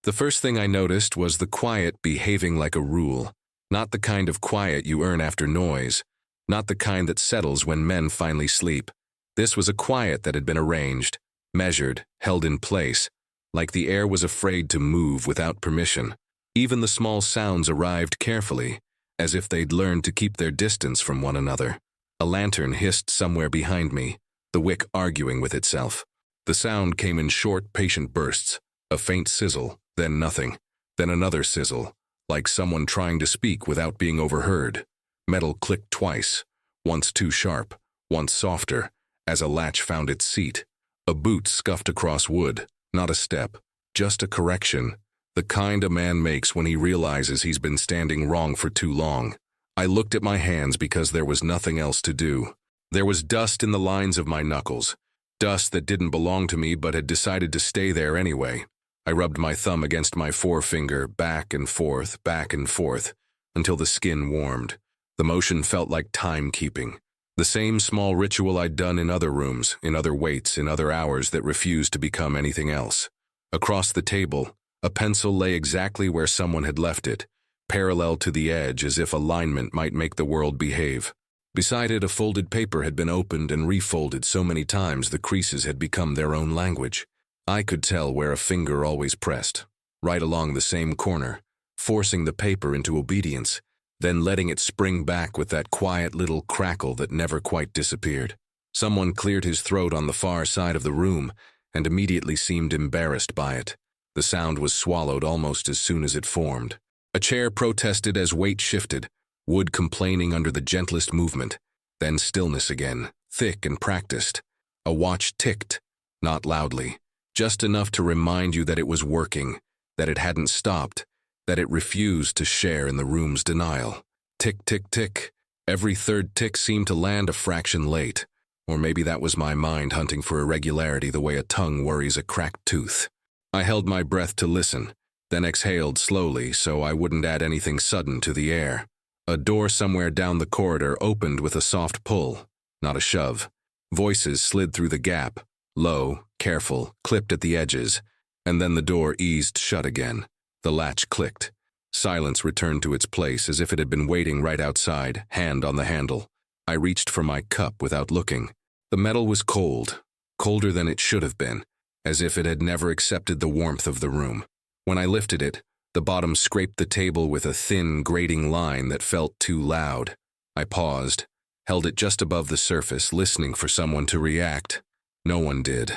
The first thing I noticed was the quiet behaving like a rule, not the kind of quiet you earn after noise, not the kind that settles when men finally sleep. This was a quiet that had been arranged, measured, held in place, like the air was afraid to move without permission. Even the small sounds arrived carefully, as if they'd learned to keep their distance from one another. A lantern hissed somewhere behind me, the wick arguing with itself. The sound came in short, patient bursts, a faint sizzle, then nothing, then another sizzle, like someone trying to speak without being overheard. Metal clicked twice, once too sharp, once softer, as a latch found its seat. A boot scuffed across wood, not a step, just a correction, the kind a man makes when he realizes he's been standing wrong for too long. I looked at my hands because there was nothing else to do. There was dust in the lines of my knuckles, dust that didn't belong to me but had decided to stay there anyway. I rubbed my thumb against my forefinger, back and forth, until the skin warmed. The motion felt like timekeeping. The same small ritual I'd done in other rooms, in other waits, in other hours that refused to become anything else. Across the table, a pencil lay exactly where someone had left it, parallel to the edge as if alignment might make the world behave. Beside it, a folded paper had been opened and refolded so many times the creases had become their own language. I could tell where a finger always pressed, right along the same corner, forcing the paper into obedience, then letting it spring back with that quiet little crackle that never quite disappeared. Someone cleared his throat on the far side of the room and immediately seemed embarrassed by it. The sound was swallowed almost as soon as it formed. A chair protested as weight shifted, wood complaining under the gentlest movement. Then stillness again, thick and practiced. A watch ticked, not loudly, just enough to remind you that it was working, that it hadn't stopped, that it refused to share in the room's denial. Tick, tick, tick. Every third tick seemed to land a fraction late. Or maybe that was my mind hunting for irregularity the way a tongue worries a cracked tooth. I held my breath to listen, then exhaled slowly so I wouldn't add anything sudden to the air. A door somewhere down the corridor opened with a soft pull, not a shove. Voices slid through the gap, low, careful, clipped at the edges, and then the door eased shut again. The latch clicked. Silence returned to its place as if it had been waiting right outside, hand on the handle. I reached for my cup without looking. The metal was cold, colder than it should have been, as if it had never accepted the warmth of the room. When I lifted it, the bottom scraped the table with a thin, grating line that felt too loud. I paused, held it just above the surface, listening for someone to react. No one did.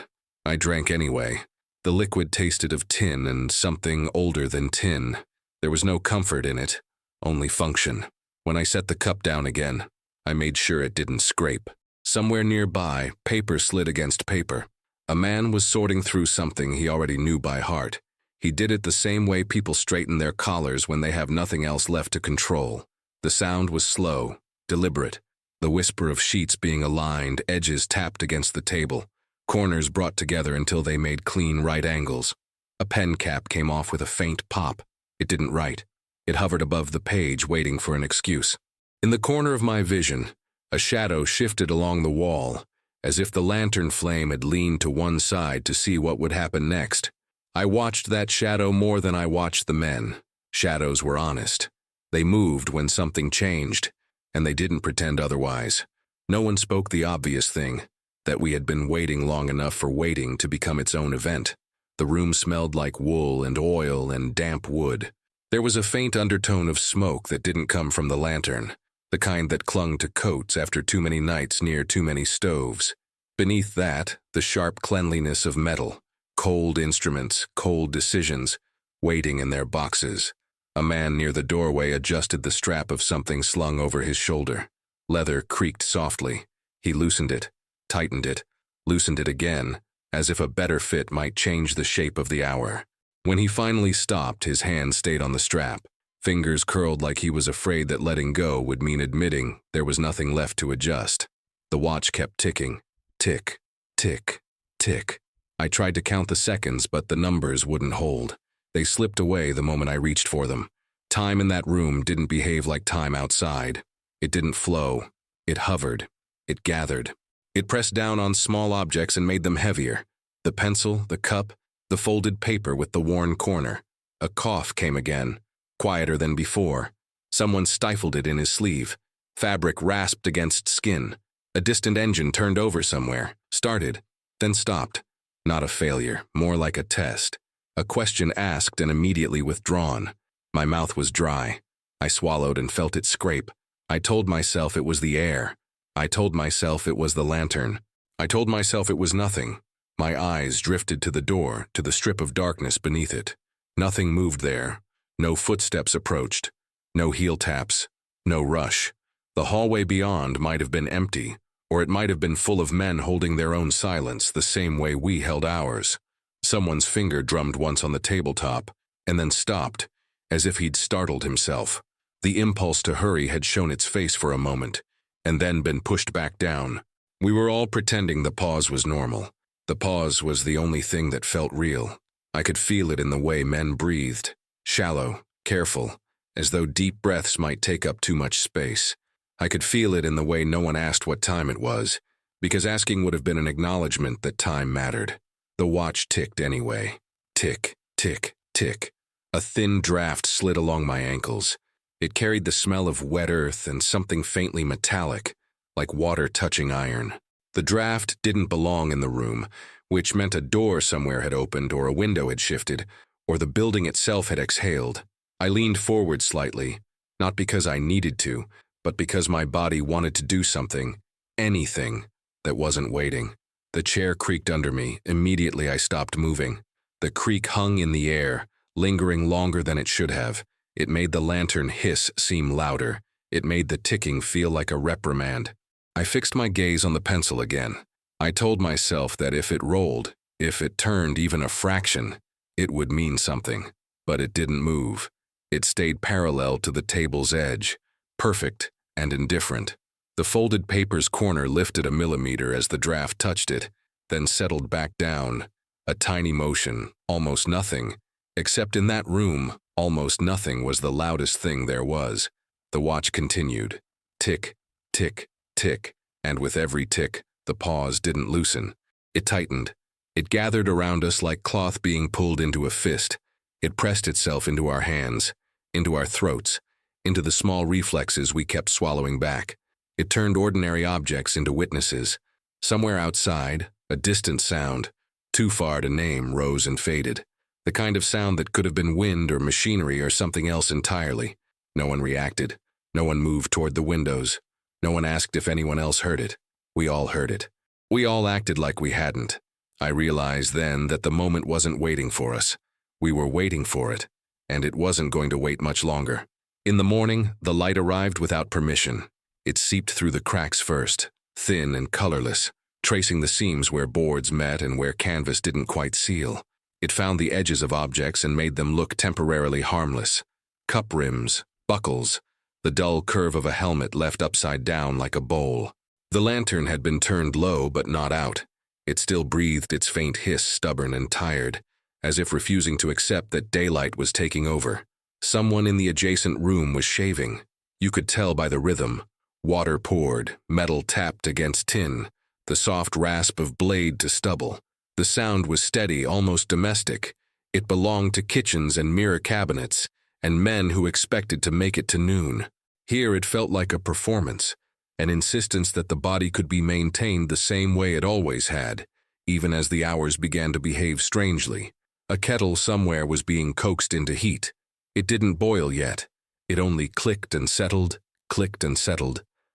I drank anyway. The liquid tasted of tin and something older than tin. There was no comfort in it, only function. When I set the cup down again, I made sure it didn't scrape. Somewhere nearby, paper slid against paper. A man was sorting through something he already knew by heart. He did it the same way people straighten their collars when they have nothing else left to control. The sound was slow, deliberate, the whisper of sheets being aligned, edges tapped against the table, corners brought together until they made clean right angles. A pen cap came off with a faint pop. It didn't write. It hovered above the page, waiting for an excuse. In the corner of my vision, a shadow shifted along the wall, as if the lantern flame had leaned to one side to see what would happen next. I watched that shadow more than I watched the men. Shadows were honest. They moved when something changed, and they didn't pretend otherwise. No one spoke the obvious thing, that we had been waiting long enough for waiting to become its own event. The room smelled like wool and oil and damp wood. There was a faint undertone of smoke that didn't come from the lantern, the kind that clung to coats after too many nights near too many stoves. Beneath that, the sharp cleanliness of metal, cold instruments, cold decisions, waiting in their boxes. A man near the doorway adjusted the strap of something slung over his shoulder. Leather creaked softly. He loosened it, tightened it, loosened it again, as if a better fit might change the shape of the hour. When he finally stopped, his hand stayed on the strap. Fingers curled like he was afraid that letting go would mean admitting there was nothing left to adjust. The watch kept ticking. Tick, tick, tick. I tried to count the seconds, but the numbers wouldn't hold. They slipped away the moment I reached for them. Time in that room didn't behave like time outside. It didn't flow. It hovered. It gathered. It pressed down on small objects and made them heavier. The pencil, the cup, the folded paper with the worn corner. a cough came again, quieter than before. Someone stifled it in his sleeve. Fabric rasped against skin. A distant engine turned over somewhere, started, then stopped. Not a failure, more like a test. A question asked and immediately withdrawn. My mouth was dry. I swallowed and felt it scrape. I told myself it was the air. I told myself it was the lantern. I told myself it was nothing. My eyes drifted to the door, to the strip of darkness beneath it. Nothing moved there. No footsteps approached. No heel taps. No rush. The hallway beyond might have been empty, or it might have been full of men holding their own silence the same way we held ours. Someone's finger drummed once on the tabletop, and then stopped, as if he'd startled himself. The impulse to hurry had shown its face for a moment, and then been pushed back down. We were all pretending the pause was normal. The pause was the only thing that felt real. I could feel it in the way men breathed, shallow, careful, as though deep breaths might take up too much space. I could feel it in the way no one asked what time it was, because asking would have been an acknowledgement that time mattered. The watch ticked anyway. Tick, tick, tick. A thin draft slid along my ankles. It carried the smell of wet earth and something faintly metallic, like water touching iron. The draft didn't belong in the room, which meant a door somewhere had opened or a window had shifted, or the building itself had exhaled. I leaned forward slightly, not because I needed to, but because my body wanted to do something, anything, that wasn't waiting. The chair creaked under me. Immediately I stopped moving. The creak hung in the air, lingering longer than it should have. It made the lantern hiss seem louder. It made the ticking feel like a reprimand. I fixed my gaze on the pencil again. I told myself that if it rolled, if it turned even a fraction, it would mean something. But it didn't move. It stayed parallel to the table's edge, perfect and indifferent. The folded paper's corner lifted a millimeter as the draft touched it, then settled back down. A tiny motion, almost nothing. Except in that room, almost nothing was the loudest thing there was. The watch continued. Tick, tick, tick, and with every tick, the pause didn't loosen. It tightened. It gathered around us like cloth being pulled into a fist. It pressed itself into our hands, into our throats, into the small reflexes we kept swallowing back. It turned ordinary objects into witnesses. Somewhere outside, a distant sound, too far to name, rose and faded. The kind of sound that could have been wind or machinery or something else entirely. No one reacted. No one moved toward the windows. No one asked if anyone else heard it. We all heard it. We all acted like we hadn't. I realized then that the moment wasn't waiting for us. We were waiting for it, and it wasn't going to wait much longer. In the morning, the light arrived without permission. It seeped through the cracks first, thin and colorless, tracing the seams where boards met and where canvas didn't quite seal. It found the edges of objects and made them look temporarily harmless. Cup rims, buckles, the dull curve of a helmet left upside down like a bowl. The lantern had been turned low but not out. It still breathed its faint hiss, stubborn and tired, as if refusing to accept that daylight was taking over. Someone in the adjacent room was shaving. You could tell by the rhythm. Water poured, metal tapped against tin, the soft rasp of blade to stubble. The sound was steady, almost domestic. It belonged to kitchens and mirror cabinets, and men who expected to make it to noon. Here it felt like a performance, an insistence that the body could be maintained the same way it always had, even as the hours began to behave strangely. A kettle somewhere was being coaxed into heat. It didn't boil yet. It only clicked and settled,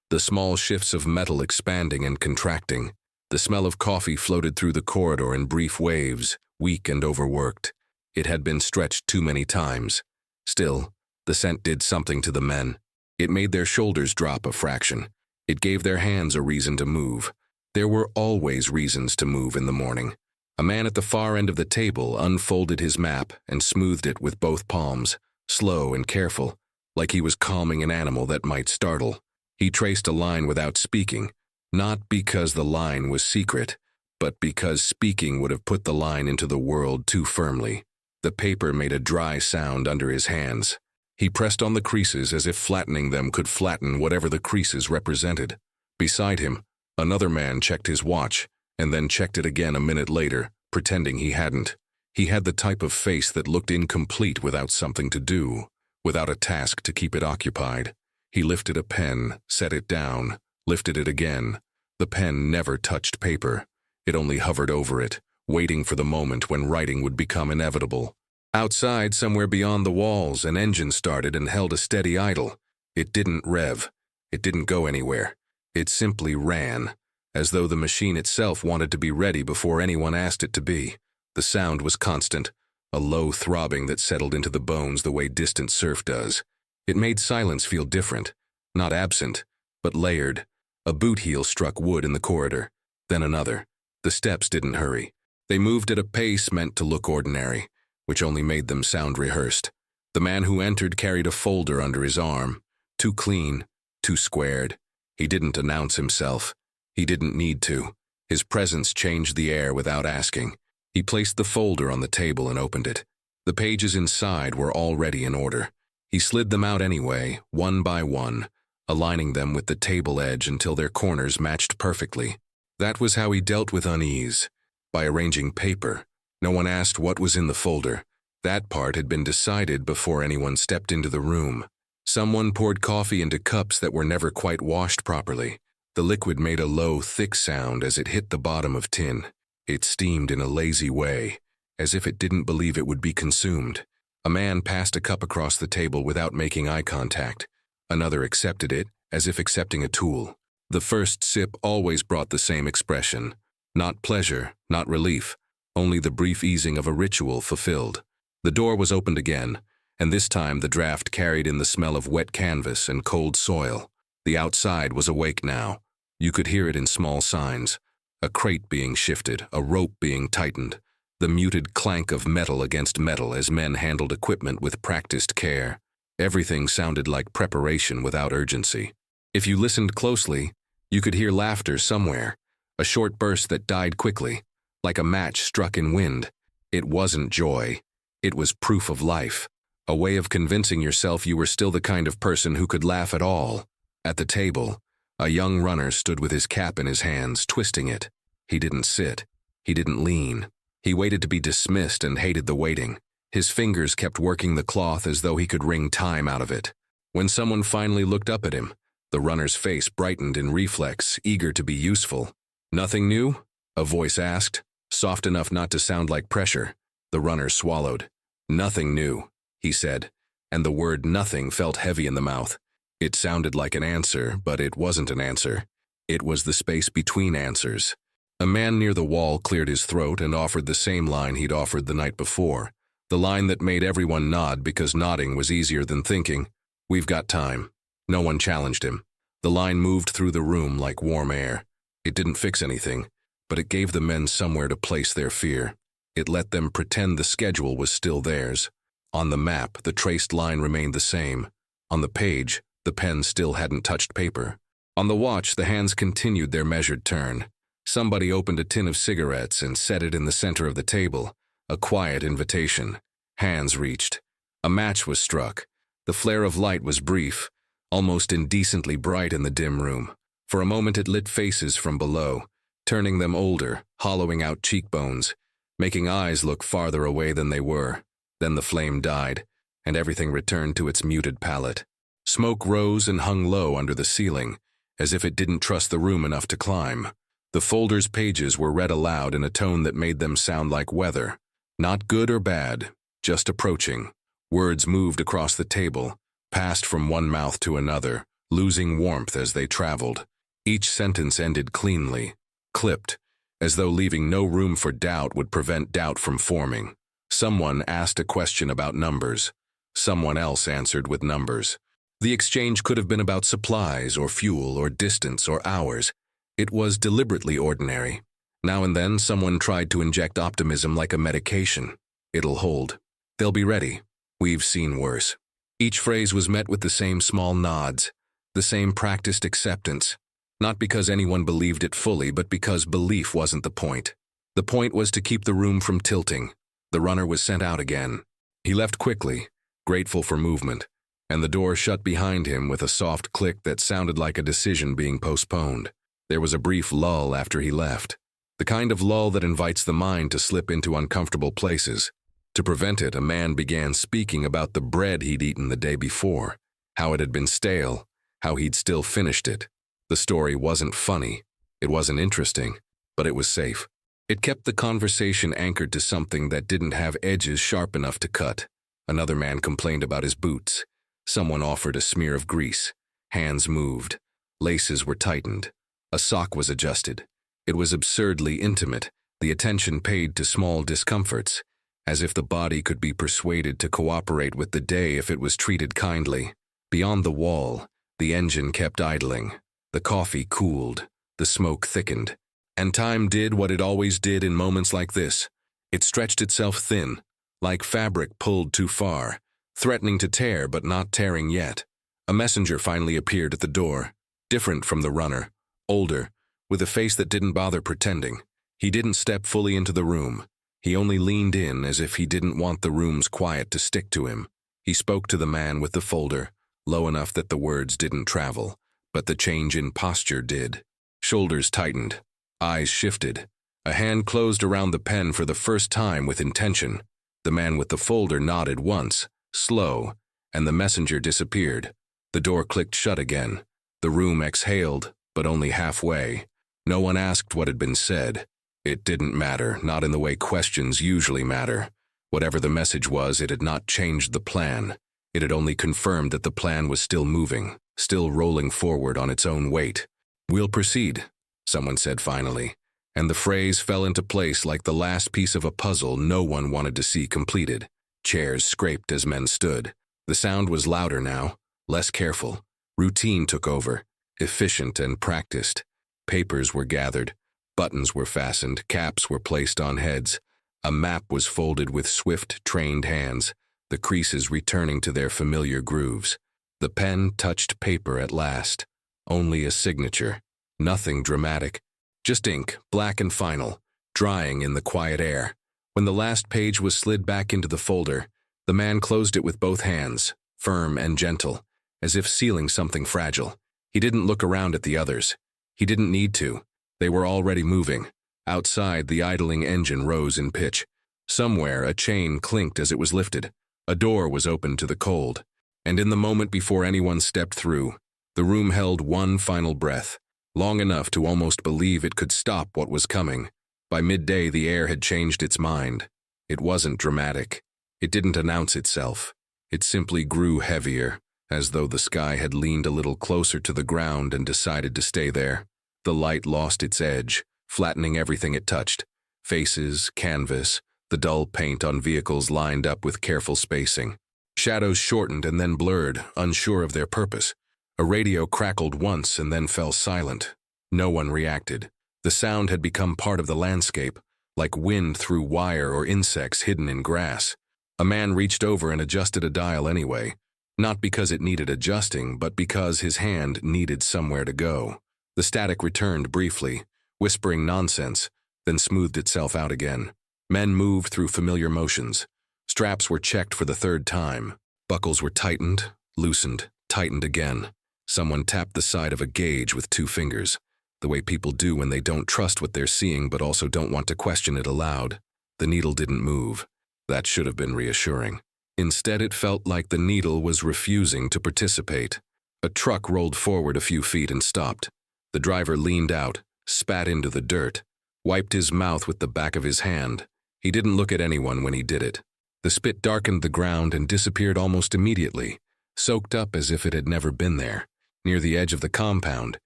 the small shifts of metal expanding and contracting. The smell of coffee floated through the corridor in brief waves, weak and overworked. It had been stretched too many times. Still, the scent did something to the men. It made their shoulders drop a fraction. It gave their hands a reason to move. There were always reasons to move in the morning. A man at the far end of the table unfolded his map and smoothed it with both palms, slow and careful, like he was calming an animal that might startle. He traced a line without speaking, not because the line was secret, but because speaking would have put the line into the world too firmly. The paper made a dry sound under his hands. He pressed on the creases as if flattening them could flatten whatever the creases represented. Beside him, another man checked his watch, and then checked it again a minute later, pretending he hadn't. He had the type of face that looked incomplete without something to do, without a task to keep it occupied. He lifted a pen, set it down, lifted it again. The pen never touched paper. It only hovered over it, waiting for the moment when writing would become inevitable. Outside, somewhere beyond the walls, an engine started and held a steady idle. It didn't rev. It didn't go anywhere. It simply ran, as though the machine itself wanted to be ready before anyone asked it to be. The sound was constant, a low throbbing that settled into the bones the way distant surf does. It made silence feel different, not absent, but layered. A boot heel struck wood in the corridor, then another. The steps didn't hurry. They moved at a pace meant to look ordinary, which only made them sound rehearsed. The man who entered carried a folder under his arm, too clean, too squared. He didn't announce himself. He didn't need to. His presence changed the air without asking. He placed the folder on the table and opened it. The pages inside were already in order. He slid them out anyway, one by one, aligning them with the table edge until their corners matched perfectly. That was how he dealt with unease, by arranging paper. No one asked what was in the folder. That part had been decided before anyone stepped into the room. Someone poured coffee into cups that were never quite washed properly. The liquid made a low, thick sound as it hit the bottom of tin. It steamed in a lazy way, as if it didn't believe it would be consumed. A man passed a cup across the table without making eye contact. Another accepted it, as if accepting a tool. The first sip always brought the same expression. Not pleasure, not relief, only the brief easing of a ritual fulfilled. The door was opened again, and this time the draft carried in the smell of wet canvas and cold soil. The outside was awake now. You could hear it in small signs. A crate being shifted, a rope being tightened, the muted clank of metal against metal as men handled equipment with practiced care. Everything sounded like preparation without urgency. If you listened closely, you could hear laughter somewhere, a short burst that died quickly, like a match struck in wind. It wasn't joy. It was proof of life, a way of convincing yourself you were still the kind of person who could laugh at all. At the table, a young runner stood with his cap in his hands, twisting it. He didn't sit. He didn't lean. He waited to be dismissed and hated the waiting. His fingers kept working the cloth as though he could wring time out of it. When someone finally looked up at him, the runner's face brightened in reflex, eager to be useful. "Nothing new?" a voice asked, soft enough not to sound like pressure. The runner swallowed. "Nothing new," he said, and the word nothing felt heavy in the mouth. It sounded like an answer, but it wasn't an answer. It was the space between answers. A man near the wall cleared his throat and offered the same line he'd offered the night before, the line that made everyone nod because nodding was easier than thinking. "We've got time." No one challenged him. The line moved through the room like warm air. It didn't fix anything, but it gave the men somewhere to place their fear. It let them pretend the schedule was still theirs. On the map, the traced line remained the same. On the page, the pen still hadn't touched paper. On the watch, the hands continued their measured turn. Somebody opened a tin of cigarettes and set it in the center of the table, a quiet invitation. Hands reached. A match was struck. The flare of light was brief, almost indecently bright in the dim room. For a moment it lit faces from below, turning them older, hollowing out cheekbones, making eyes look farther away than they were. Then the flame died, and everything returned to its muted palette. Smoke rose and hung low under the ceiling, as if it didn't trust the room enough to climb. The folder's pages were read aloud in a tone that made them sound like weather. Not good or bad, just approaching. Words moved across the table, passed from one mouth to another, losing warmth as they traveled. Each sentence ended cleanly, clipped, as though leaving no room for doubt would prevent doubt from forming. Someone asked a question about numbers. Someone else answered with numbers. The exchange could have been about supplies or fuel or distance or hours. It was deliberately ordinary. Now and then someone tried to inject optimism like a medication. "It'll hold. They'll be ready. We've seen worse." Each phrase was met with the same small nods, the same practiced acceptance, not because anyone believed it fully, but because belief wasn't the point. The point was to keep the room from tilting. The runner was sent out again. He left quickly, grateful for movement, and the door shut behind him with a soft click that sounded like a decision being postponed. There was a brief lull after he left. The kind of lull that invites the mind to slip into uncomfortable places. To prevent it, a man began speaking about the bread he'd eaten the day before, how it had been stale, how he'd still finished it. The story wasn't funny, it wasn't interesting, but it was safe. It kept the conversation anchored to something that didn't have edges sharp enough to cut. Another man complained about his boots. Someone offered a smear of grease. Hands moved. Laces were tightened. A sock was adjusted. It was absurdly intimate, the attention paid to small discomforts, as if the body could be persuaded to cooperate with the day if it was treated kindly. Beyond the wall, the engine kept idling. The coffee cooled. The smoke thickened. And time did what it always did in moments like this. It stretched itself thin, like fabric pulled too far, threatening to tear but not tearing yet. A messenger finally appeared at the door, different from the runner, older, with a face that didn't bother pretending. He didn't step fully into the room. He only leaned in as if he didn't want the room's quiet to stick to him. He spoke to the man with the folder, low enough that the words didn't travel, but the change in posture did. Shoulders tightened, eyes shifted. A hand closed around the pen for the first time with intention. The man with the folder nodded once, slow, and the messenger disappeared. The door clicked shut again. The room exhaled, but only halfway. No one asked what had been said. It didn't matter, not in the way questions usually matter. Whatever the message was, it had not changed the plan. It had only confirmed that the plan was still moving, still rolling forward on its own weight. "We'll proceed," someone said finally, and the phrase fell into place like the last piece of a puzzle no one wanted to see completed. Chairs scraped as men stood. The sound was louder now, less careful. Routine took over, efficient and practiced. Papers were gathered. Buttons were fastened, caps were placed on heads. A map was folded with swift, trained hands, the creases returning to their familiar grooves. The pen touched paper at last. Only a signature. Nothing dramatic. Just ink, black and final, drying in the quiet air. When the last page was slid back into the folder, the man closed it with both hands, firm and gentle, as if sealing something fragile. He didn't look around at the others. He didn't need to. They were already moving. Outside, the idling engine rose in pitch. Somewhere, a chain clinked as it was lifted. A door was opened to the cold. And in the moment before anyone stepped through, the room held one final breath, long enough to almost believe it could stop what was coming. By midday, the air had changed its mind. It wasn't dramatic. It didn't announce itself. It simply grew heavier, as though the sky had leaned a little closer to the ground and decided to stay there. The light lost its edge, flattening everything it touched. Faces, canvas, the dull paint on vehicles lined up with careful spacing. Shadows shortened and then blurred, unsure of their purpose. A radio crackled once and then fell silent. No one reacted. The sound had become part of the landscape, like wind through wire or insects hidden in grass. A man reached over and adjusted a dial anyway, not because it needed adjusting, but because his hand needed somewhere to go. The static returned briefly, whispering nonsense, then smoothed itself out again. Men moved through familiar motions. Straps were checked for the third time. Buckles were tightened, loosened, tightened again. Someone tapped the side of a gauge with 2 fingers, the way people do when they don't trust what they're seeing but also don't want to question it aloud. The needle didn't move. That should have been reassuring. Instead, it felt like the needle was refusing to participate. A truck rolled forward a few feet and stopped. The driver leaned out, spat into the dirt, wiped his mouth with the back of his hand. He didn't look at anyone when he did it. The spit darkened the ground and disappeared almost immediately, soaked up as if it had never been there. Near the edge of the compound,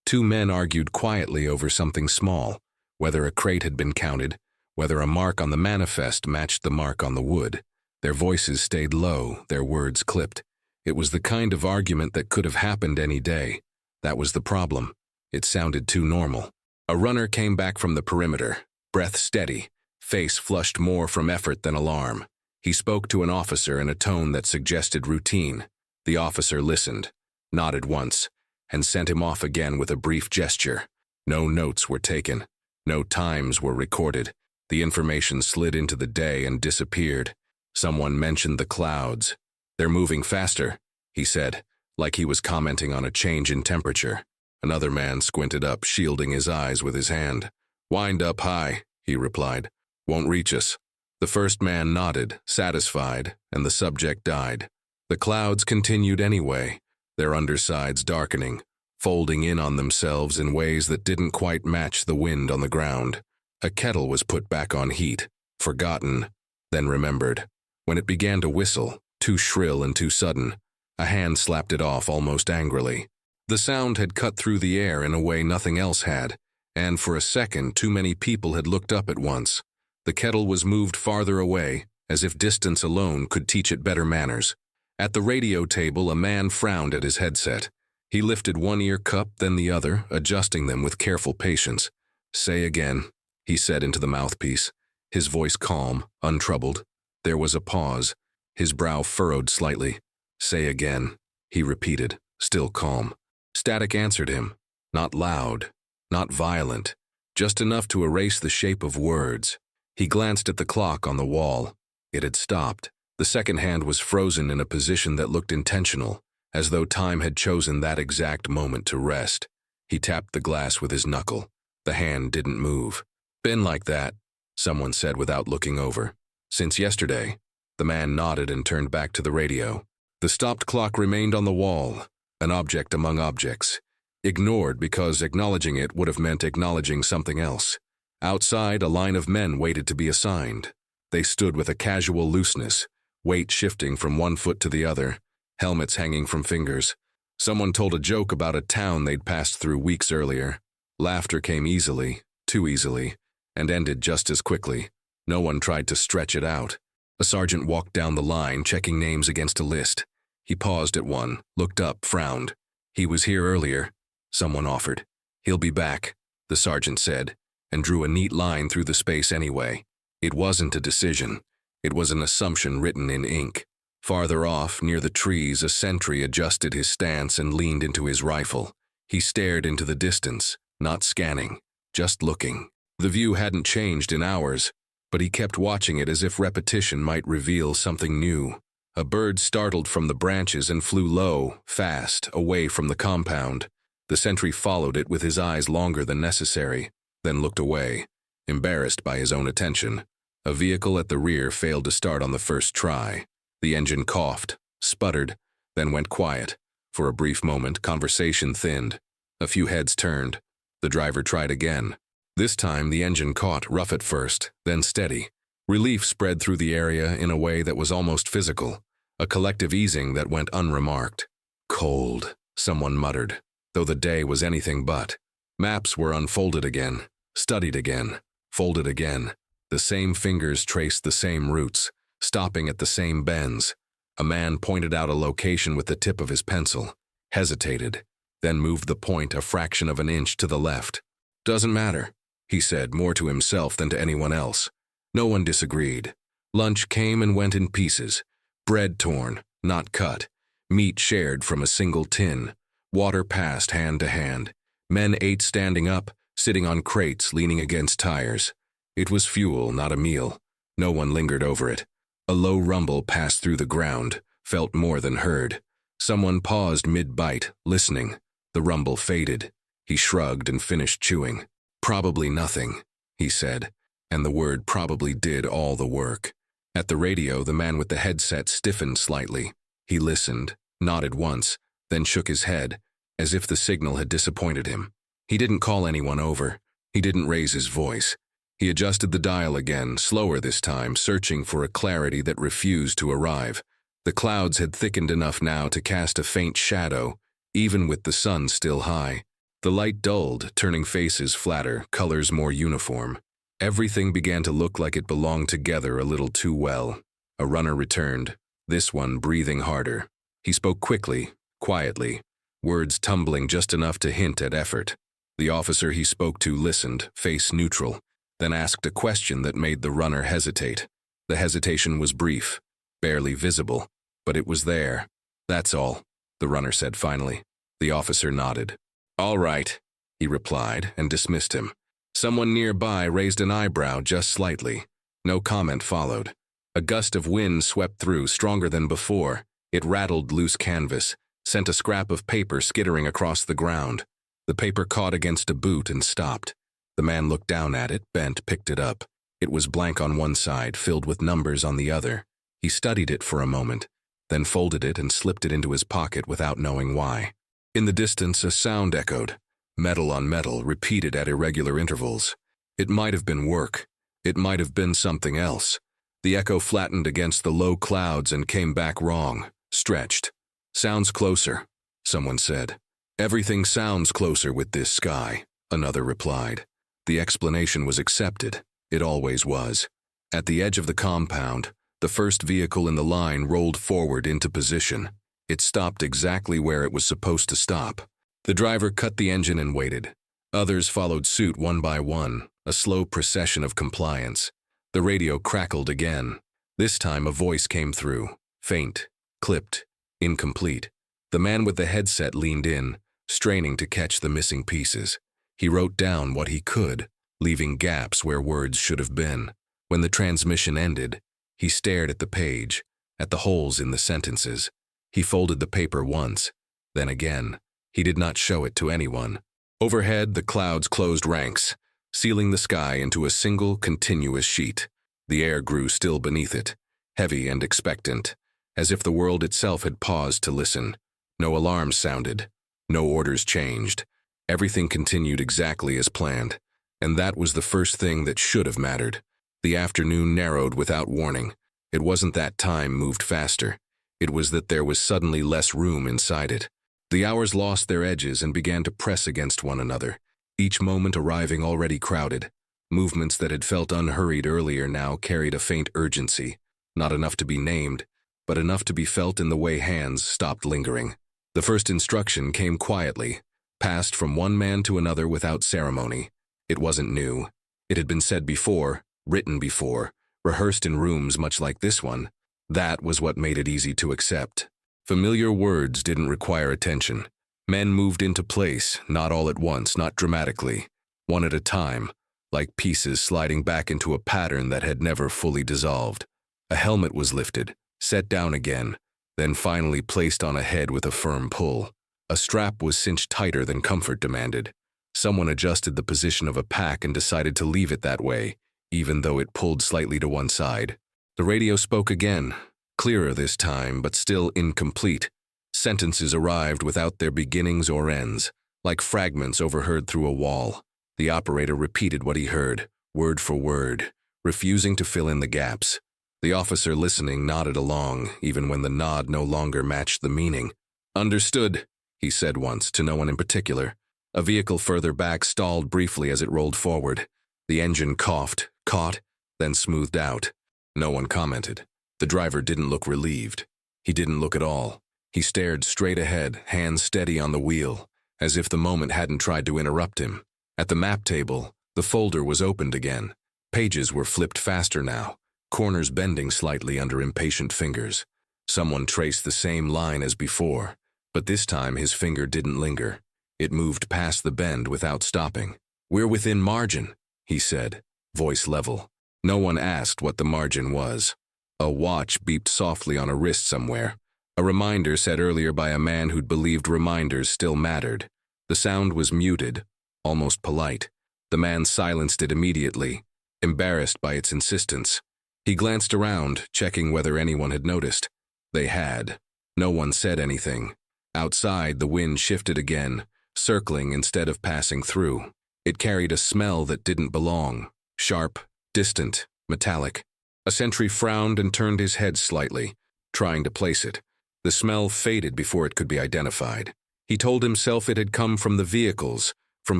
2 men argued quietly over something small, whether a crate had been counted, whether a mark on the manifest matched the mark on the wood. Their voices stayed low, their words clipped. It was the kind of argument that could have happened any day. That was the problem. It sounded too normal. A runner came back from the perimeter, breath steady, face flushed more from effort than alarm. He spoke to an officer in a tone that suggested routine. The officer listened, nodded once, and sent him off again with a brief gesture. No notes were taken. No times were recorded. The information slid into the day and disappeared. Someone mentioned the clouds. "They're moving faster," he said, like he was commenting on a change in temperature. Another man squinted up, shielding his eyes with his hand. "Wind up high," he replied. "Won't reach us." The first man nodded, satisfied, and the subject died. The clouds continued anyway, their undersides darkening, folding in on themselves in ways that didn't quite match the wind on the ground. A kettle was put back on heat, forgotten, then remembered. When it began to whistle, too shrill and too sudden, a hand slapped it off almost angrily. The sound had cut through the air in a way nothing else had, and for a second too many people had looked up at once. The kettle was moved farther away, as if distance alone could teach it better manners. At the radio table, a man frowned at his headset. He lifted one ear cup, then the other, adjusting them with careful patience. "Say again," he said into the mouthpiece, his voice calm, untroubled. There was a pause, his brow furrowed slightly. "Say again," he repeated, still calm. Static answered him, not loud, not violent, just enough to erase the shape of words. He glanced at the clock on the wall. It had stopped. The second hand was frozen in a position that looked intentional, as though time had chosen that exact moment to rest. He tapped the glass with his knuckle. The hand didn't move. "Been like that," someone said without looking over. "Since yesterday." The man nodded and turned back to the radio. The stopped clock remained on the wall, an object among objects, ignored because acknowledging it would have meant acknowledging something else. Outside, a line of men waited to be assigned. They stood with a casual looseness, weight shifting from one foot to the other, helmets hanging from fingers. Someone told a joke about a town they'd passed through weeks earlier. Laughter came easily, too easily, and ended just as quickly. No one tried to stretch it out. A sergeant walked down the line, checking names against a list. He paused at one, looked up, frowned. "He was here earlier," someone offered. "He'll be back," the sergeant said, and drew a neat line through the space anyway. It wasn't a decision. It was an assumption written in ink. Farther off, near the trees, a sentry adjusted his stance and leaned into his rifle. He stared into the distance, not scanning, just looking. The view hadn't changed in hours, but he kept watching it as if repetition might reveal something new. A bird startled from the branches and flew low, fast, away from the compound. The sentry followed it with his eyes longer than necessary, then looked away, embarrassed by his own attention. A vehicle at the rear failed to start on the first try. The engine coughed, sputtered, then went quiet. For a brief moment, conversation thinned. A few heads turned. The driver tried again. This time, the engine caught, rough at first, then steady. Relief spread through the area in a way that was almost physical, a collective easing that went unremarked. "Cold," someone muttered, though the day was anything but. Maps were unfolded again, studied again, folded again. The same fingers traced the same routes, stopping at the same bends. A man pointed out a location with the tip of his pencil, hesitated, then moved the point a fraction of an inch to the left. "Doesn't matter," he said, more to himself than to anyone else. No one disagreed. Lunch came and went in pieces. Bread torn, not cut. Meat shared from a single tin. Water passed hand to hand. Men ate standing up, sitting on crates leaning against tires. It was fuel, not a meal. No one lingered over it. A low rumble passed through the ground, felt more than heard. Someone paused mid-bite, listening. The rumble faded. He shrugged and finished chewing. "Probably nothing," he said, and the word probably did all the work. At the radio, the man with the headset stiffened slightly. He listened, nodded once, then shook his head, as if the signal had disappointed him. He didn't call anyone over. He didn't raise his voice. He adjusted the dial again, slower this time, searching for a clarity that refused to arrive. The clouds had thickened enough now to cast a faint shadow, even with the sun still high. The light dulled, turning faces flatter, colors more uniform. Everything began to look like it belonged together a little too well. A runner returned, this one breathing harder. He spoke quickly, quietly, words tumbling just enough to hint at effort. The officer he spoke to listened, face neutral, then asked a question that made the runner hesitate. The hesitation was brief, barely visible, but it was there. "That's all," the runner said finally. The officer nodded. "All right," he replied and dismissed him. Someone nearby raised an eyebrow just slightly. No comment followed. A gust of wind swept through, stronger than before. It rattled loose canvas, sent a scrap of paper skittering across the ground. The paper caught against a boot and stopped. The man looked down at it, bent, picked it up. It was blank on one side, filled with numbers on the other. He studied it for a moment, then folded it and slipped it into his pocket without knowing why. In the distance, a sound echoed, metal on metal, repeated at irregular intervals. It might have been work. It might have been something else. The echo flattened against the low clouds and came back wrong, stretched. "Sounds closer," someone said. "Everything sounds closer with this sky," another replied. The explanation was accepted. It always was. At the edge of the compound, the first vehicle in the line rolled forward into position. It stopped exactly where it was supposed to stop. The driver cut the engine and waited. Others followed suit one by one, a slow procession of compliance. The radio crackled again. This time a voice came through, faint, clipped, incomplete. The man with the headset leaned in, straining to catch the missing pieces. He wrote down what he could, leaving gaps where words should have been. When the transmission ended, he stared at the page, at the holes in the sentences. He folded the paper once, then again. He did not show it to anyone. Overhead, the clouds closed ranks, sealing the sky into a single, continuous sheet. The air grew still beneath it, heavy and expectant, as if the world itself had paused to listen. No alarms sounded. No orders changed. Everything continued exactly as planned. And that was the first thing that should have mattered. The afternoon narrowed without warning. It wasn't that time moved faster. It was that there was suddenly less room inside it. The hours lost their edges and began to press against one another, each moment arriving already crowded. Movements that had felt unhurried earlier now carried a faint urgency, not enough to be named, but enough to be felt in the way hands stopped lingering. The first instruction came quietly, passed from one man to another without ceremony. It wasn't new. It had been said before, written before, rehearsed in rooms much like this one. That was what made it easy to accept. Familiar words didn't require attention. Men moved into place, not all at once, not dramatically, one at a time, like pieces sliding back into a pattern that had never fully dissolved. A helmet was lifted, set down again, then finally placed on a head with a firm pull. A strap was cinched tighter than comfort demanded. Someone adjusted the position of a pack and decided to leave it that way, even though it pulled slightly to one side. The radio spoke again, clearer this time, but still incomplete. Sentences arrived without their beginnings or ends, like fragments overheard through a wall. The operator repeated what he heard, word for word, refusing to fill in the gaps. The officer listening nodded along, even when the nod no longer matched the meaning. "Understood," he said once, to no one in particular. A vehicle further back stalled briefly as it rolled forward. The engine coughed, caught, then smoothed out. No one commented. The driver didn't look relieved. He didn't look at all. He stared straight ahead, hands steady on the wheel, as if the moment hadn't tried to interrupt him. At the map table, the folder was opened again. Pages were flipped faster now, corners bending slightly under impatient fingers. Someone traced the same line as before, but this time his finger didn't linger. It moved past the bend without stopping. "We're within margin," he said, voice level. No one asked what the margin was. A watch beeped softly on a wrist somewhere, a reminder set earlier by a man who'd believed reminders still mattered. The sound was muted, almost polite. The man silenced it immediately, embarrassed by its insistence. He glanced around, checking whether anyone had noticed. They had. No one said anything. Outside, the wind shifted again, circling instead of passing through. It carried a smell that didn't belong, sharp, distant, metallic. A sentry frowned and turned his head slightly, trying to place it. The smell faded before it could be identified. He told himself it had come from the vehicles, from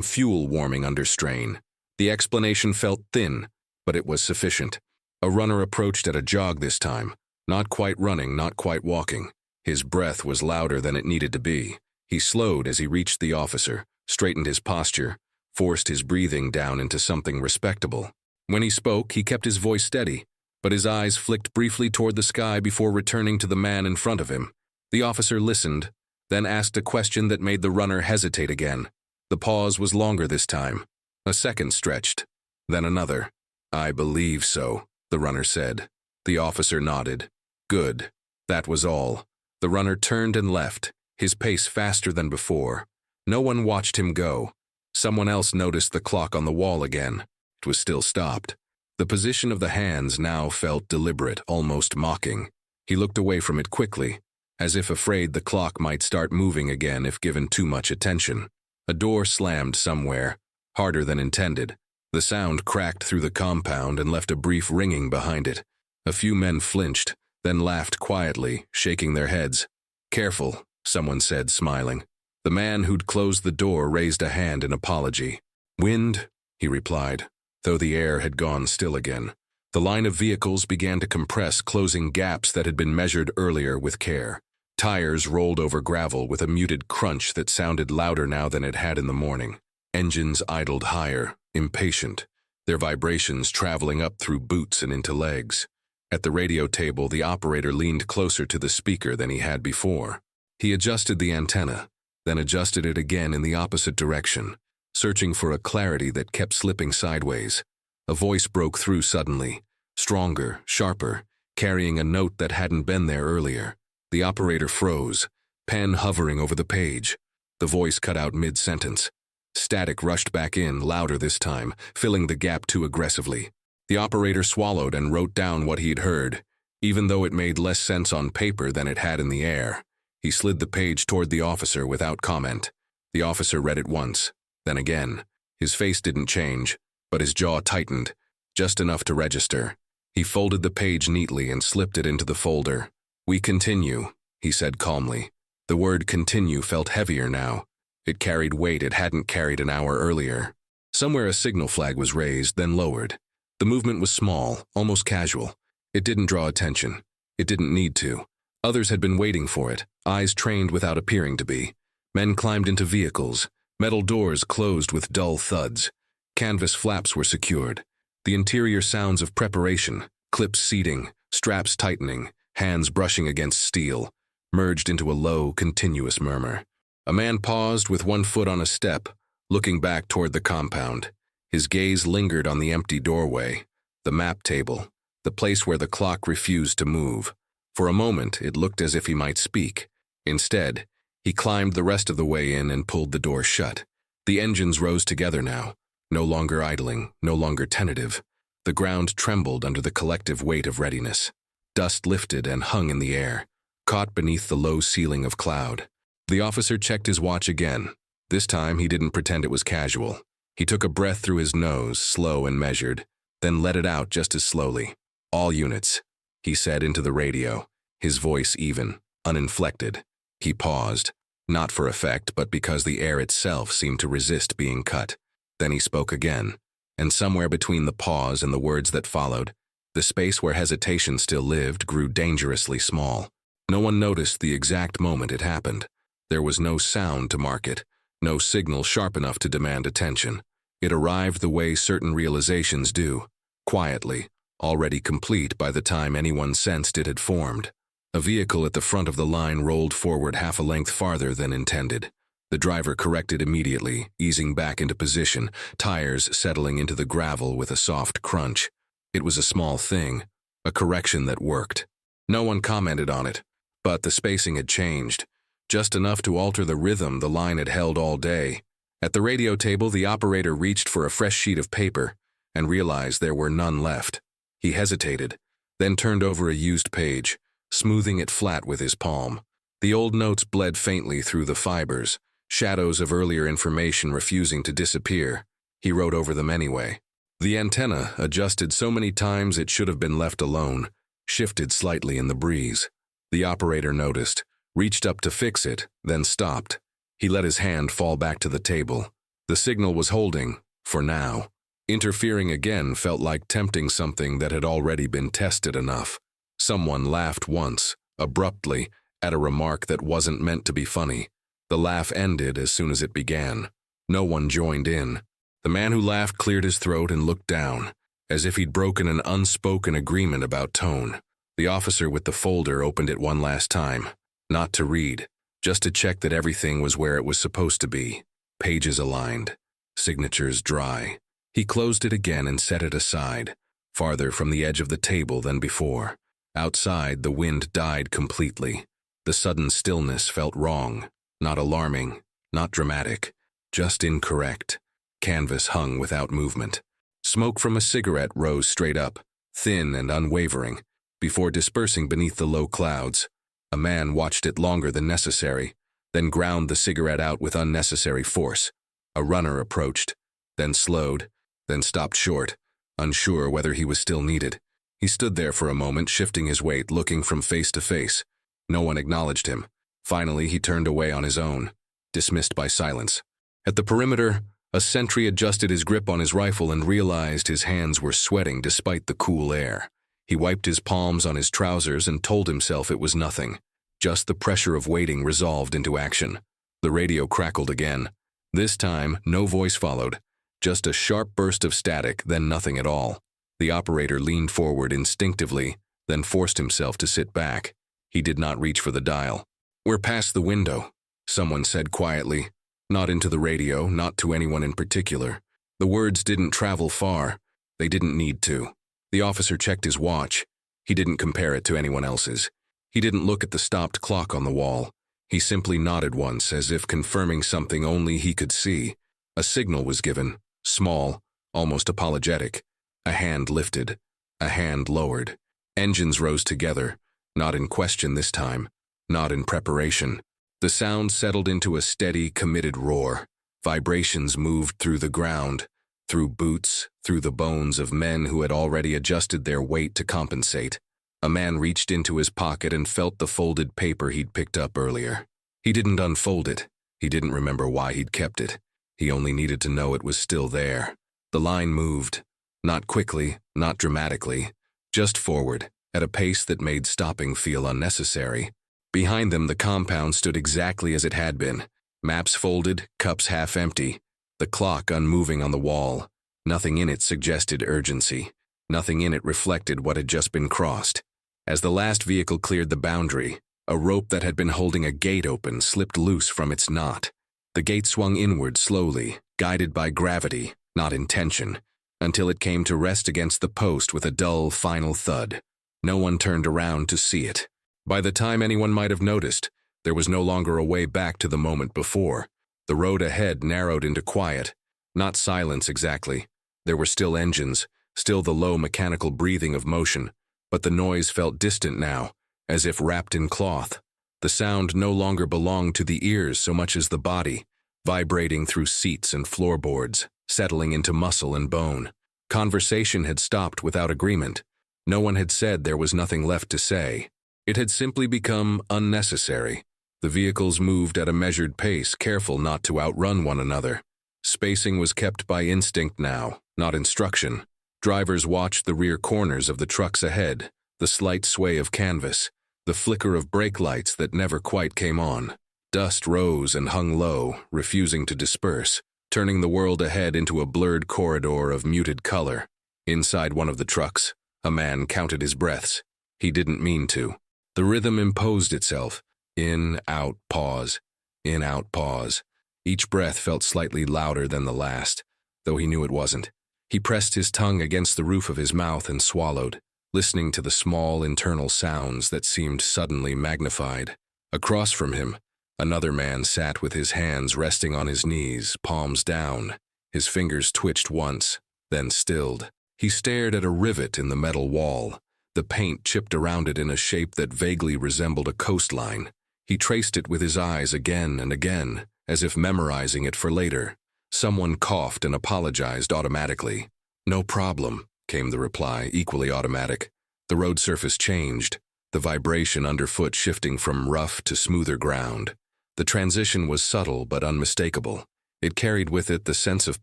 fuel warming under strain. The explanation felt thin, but it was sufficient. A runner approached at a jog this time, not quite running, not quite walking. His breath was louder than it needed to be. He slowed as he reached the officer, straightened his posture, forced his breathing down into something respectable. When he spoke, he kept his voice steady, but his eyes flicked briefly toward the sky before returning to the man in front of him. The officer listened, then asked a question that made the runner hesitate again. The pause was longer this time. A second stretched, then another. "I believe so," the runner said. The officer nodded. "Good." That was all. The runner turned and left, his pace faster than before. No one watched him go. Someone else noticed the clock on the wall again. It was still stopped. The position of the hands now felt deliberate, almost mocking. He looked away from it quickly, as if afraid the clock might start moving again if given too much attention. A door slammed somewhere, harder than intended. The sound cracked through the compound and left a brief ringing behind it. A few men flinched, then laughed quietly, shaking their heads. "Careful," someone said, smiling. The man who'd closed the door raised a hand in apology. "Wind," he replied, though the air had gone still again. The line of vehicles began to compress, closing gaps that had been measured earlier with care. Tires rolled over gravel with a muted crunch that sounded louder now than it had in the morning. Engines idled higher, impatient, their vibrations traveling up through boots and into legs. At the radio table, the operator leaned closer to the speaker than he had before. He adjusted the antenna, then adjusted it again in the opposite direction, searching for a clarity that kept slipping sideways. A voice broke through suddenly, stronger, sharper, carrying a note that hadn't been there earlier. The operator froze, pen hovering over the page. The voice cut out mid-sentence. Static rushed back in, louder this time, filling the gap too aggressively. The operator swallowed and wrote down what he'd heard, even though it made less sense on paper than it had in the air. He slid the page toward the officer without comment. The officer read it once, then again. His face didn't change, but his jaw tightened, just enough to register. He folded the page neatly and slipped it into the folder. "We continue," he said calmly. The word continue felt heavier now. It carried weight it hadn't carried an hour earlier. Somewhere a signal flag was raised, then lowered. The movement was small, almost casual. It didn't draw attention. It didn't need to. Others had been waiting for it, eyes trained without appearing to be. Men climbed into vehicles. Metal doors closed with dull thuds. Canvas flaps were secured. The interior sounds of preparation, clips seating, straps tightening, hands brushing against steel, merged into a low, continuous murmur. A man paused with one foot on a step, looking back toward the compound. His gaze lingered on the empty doorway, the map table, the place where the clock refused to move. For a moment, it looked as if he might speak. Instead, he climbed the rest of the way in and pulled the door shut. The engines rose together now, no longer idling, no longer tentative. The ground trembled under the collective weight of readiness. Dust lifted and hung in the air, caught beneath the low ceiling of cloud. The officer checked his watch again. This time he didn't pretend it was casual. He took a breath through his nose, slow and measured, then let it out just as slowly. "All units," he said into the radio, his voice even, uninflected. He paused, not for effect, but because the air itself seemed to resist being cut. Then he spoke again, and somewhere between the pause and the words that followed, the space where hesitation still lived grew dangerously small. No one noticed the exact moment it happened. There was no sound to mark it, no signal sharp enough to demand attention. It arrived the way certain realizations do, quietly, already complete by the time anyone sensed it had formed. A vehicle at the front of the line rolled forward half a length farther than intended. The driver corrected immediately, easing back into position, tires settling into the gravel with a soft crunch. It was a small thing, a correction that worked. No one commented on it, but the spacing had changed, just enough to alter the rhythm the line had held all day. At the radio table, the operator reached for a fresh sheet of paper and realized there were none left. He hesitated, then turned over a used page, smoothing it flat with his palm. The old notes bled faintly through the fibers, shadows of earlier information refusing to disappear. He wrote over them anyway. The antenna, adjusted so many times it should have been left alone, shifted slightly in the breeze. The operator noticed, reached up to fix it, then stopped. He let his hand fall back to the table. The signal was holding, for now. Interfering again felt like tempting something that had already been tested enough. Someone laughed once, abruptly, at a remark that wasn't meant to be funny. The laugh ended as soon as it began. No one joined in. The man who laughed cleared his throat and looked down, as if he'd broken an unspoken agreement about tone. The officer with the folder opened it one last time, not to read, just to check that everything was where it was supposed to be. Pages aligned, signatures dry. He closed it again and set it aside, farther from the edge of the table than before. Outside, the wind died completely. The sudden stillness felt wrong, not alarming, not dramatic, just incorrect. canvas hung without movement. Smoke from a cigarette rose straight up, thin and unwavering, before dispersing beneath the low clouds. A man watched it longer than necessary, then ground the cigarette out with unnecessary force. A runner approached, then slowed, then stopped short, unsure whether he was still needed. He stood there for a moment, shifting his weight, looking from face to face. No one acknowledged him. Finally, he turned away on his own, dismissed by silence. At the perimeter, a sentry adjusted his grip on his rifle and realized his hands were sweating despite the cool air. He wiped his palms on his trousers and told himself it was nothing. Just the pressure of waiting resolved into action. The radio crackled again. This time, no voice followed. Just a sharp burst of static, then nothing at all. The operator leaned forward instinctively, then forced himself to sit back. He did not reach for the dial. "We're past the window," someone said quietly. Not into the radio, not to anyone in particular. The words didn't travel far. They didn't need to. The officer checked his watch. He didn't compare it to anyone else's. He didn't look at the stopped clock on the wall. He simply nodded once, as if confirming something only he could see. A signal was given, small, almost apologetic. A hand lifted, a hand lowered. Engines rose together, not in question this time, not in preparation. The sound settled into a steady, committed roar. Vibrations moved through the ground, through boots, through the bones of men who had already adjusted their weight to compensate. A man reached into his pocket and felt the folded paper he'd picked up earlier. He didn't unfold it. He didn't remember why he'd kept it. He only needed to know it was still there. The line moved. Not quickly, not dramatically. Just forward, at a pace that made stopping feel unnecessary. Behind them, the compound stood exactly as it had been. Maps folded, cups half empty. The clock unmoving on the wall. Nothing in it suggested urgency. Nothing in it reflected what had just been crossed. As the last vehicle cleared the boundary, a rope that had been holding a gate open slipped loose from its knot. The gate swung inward slowly, guided by gravity, not intention, until it came to rest against the post with a dull, final thud. No one turned around to see it. By the time anyone might have noticed, there was no longer a way back to the moment before. The road ahead narrowed into quiet. Not silence exactly. There were still engines, still the low mechanical breathing of motion, but the noise felt distant now, as if wrapped in cloth. The sound no longer belonged to the ears so much as the body, vibrating through seats and floorboards, settling into muscle and bone. Conversation had stopped without agreement. No one had said there was nothing left to say. It had simply become unnecessary. The vehicles moved at a measured pace, careful not to outrun one another. Spacing was kept by instinct now, not instruction. Drivers watched the rear corners of the trucks ahead, the slight sway of canvas, the flicker of brake lights that never quite came on. Dust rose and hung low, refusing to disperse, turning the world ahead into a blurred corridor of muted color. Inside one of the trucks, a man counted his breaths. He didn't mean to. The rhythm imposed itself. In, out, pause. In, out, pause. Each breath felt slightly louder than the last, though he knew it wasn't. He pressed his tongue against the roof of his mouth and swallowed, listening to the small internal sounds that seemed suddenly magnified. Across from him, another man sat with his hands resting on his knees, palms down. His fingers twitched once, then stilled. He stared at a rivet in the metal wall, the paint chipped around it in a shape that vaguely resembled a coastline. He traced it with his eyes again and again, as if memorizing it for later. Someone coughed and apologized automatically. "No problem," came the reply, equally automatic. The road surface changed, the vibration underfoot shifting from rough to smoother ground. The transition was subtle but unmistakable. It carried with it the sense of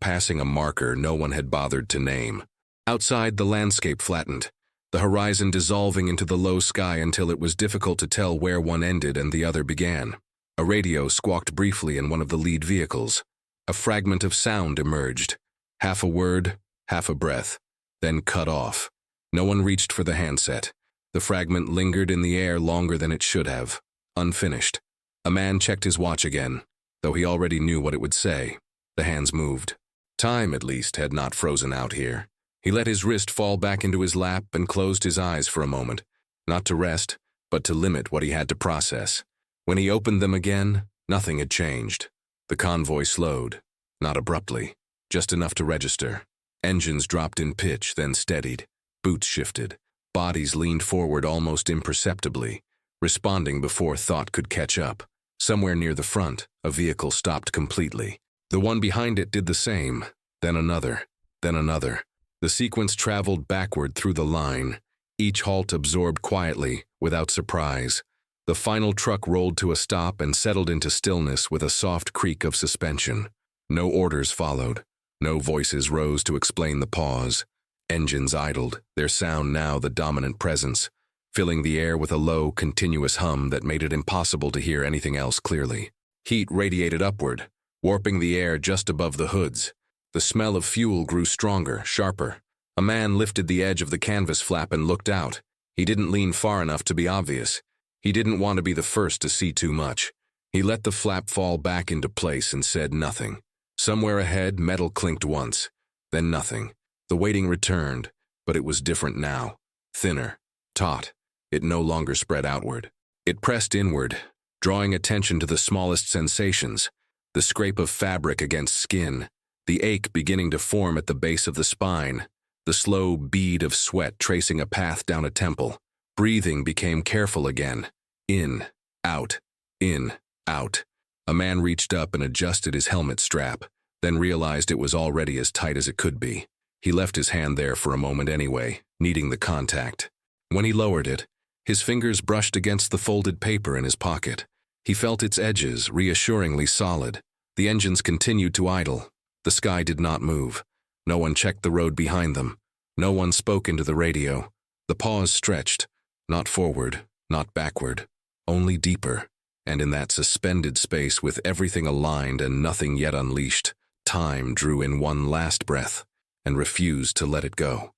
passing a marker no one had bothered to name. Outside, the landscape flattened, the horizon dissolving into the low sky until it was difficult to tell where one ended and the other began. A radio squawked briefly in one of the lead vehicles. A fragment of sound emerged, half a word, half a breath, then cut off. No one reached for the handset. The fragment lingered in the air longer than it should have, unfinished. A man checked his watch again, though he already knew what it would say. The hands moved. Time, at least, had not frozen out here. He let his wrist fall back into his lap and closed his eyes for a moment, not to rest, but to limit what he had to process. When he opened them again, nothing had changed. The convoy slowed, not abruptly, just enough to register. Engines dropped in pitch, then steadied. Boots shifted. Bodies leaned forward almost imperceptibly, responding before thought could catch up. Somewhere near the front, a vehicle stopped completely. The one behind it did the same, then another, then another. The sequence traveled backward through the line, each halt absorbed quietly, without surprise. The final truck rolled to a stop and settled into stillness with a soft creak of suspension. No orders followed. No voices rose to explain the pause. Engines idled, their sound now the dominant presence, filling the air with a low, continuous hum that made it impossible to hear anything else clearly. Heat radiated upward, warping the air just above the hoods. The smell of fuel grew stronger, sharper. A man lifted the edge of the canvas flap and looked out. He didn't lean far enough to be obvious. He didn't want to be the first to see too much. He let the flap fall back into place and said nothing. Somewhere ahead, metal clinked once, then nothing. The waiting returned, but it was different now. Thinner, taut. It no longer spread outward. It pressed inward, drawing attention to the smallest sensations. The scrape of fabric against skin, the ache beginning to form at the base of the spine, the slow bead of sweat tracing a path down a temple. Breathing became careful again. In, out, in, out. A man reached up and adjusted his helmet strap, then realized it was already as tight as it could be. He left his hand there for a moment anyway, needing the contact. When he lowered it, his fingers brushed against the folded paper in his pocket. He felt its edges reassuringly solid. The engines continued to idle. The sky did not move. No one checked the road behind them. No one spoke into the radio. The pause stretched, not forward, not backward, only deeper. And in that suspended space with everything aligned and nothing yet unleashed, time drew in one last breath and refused to let it go.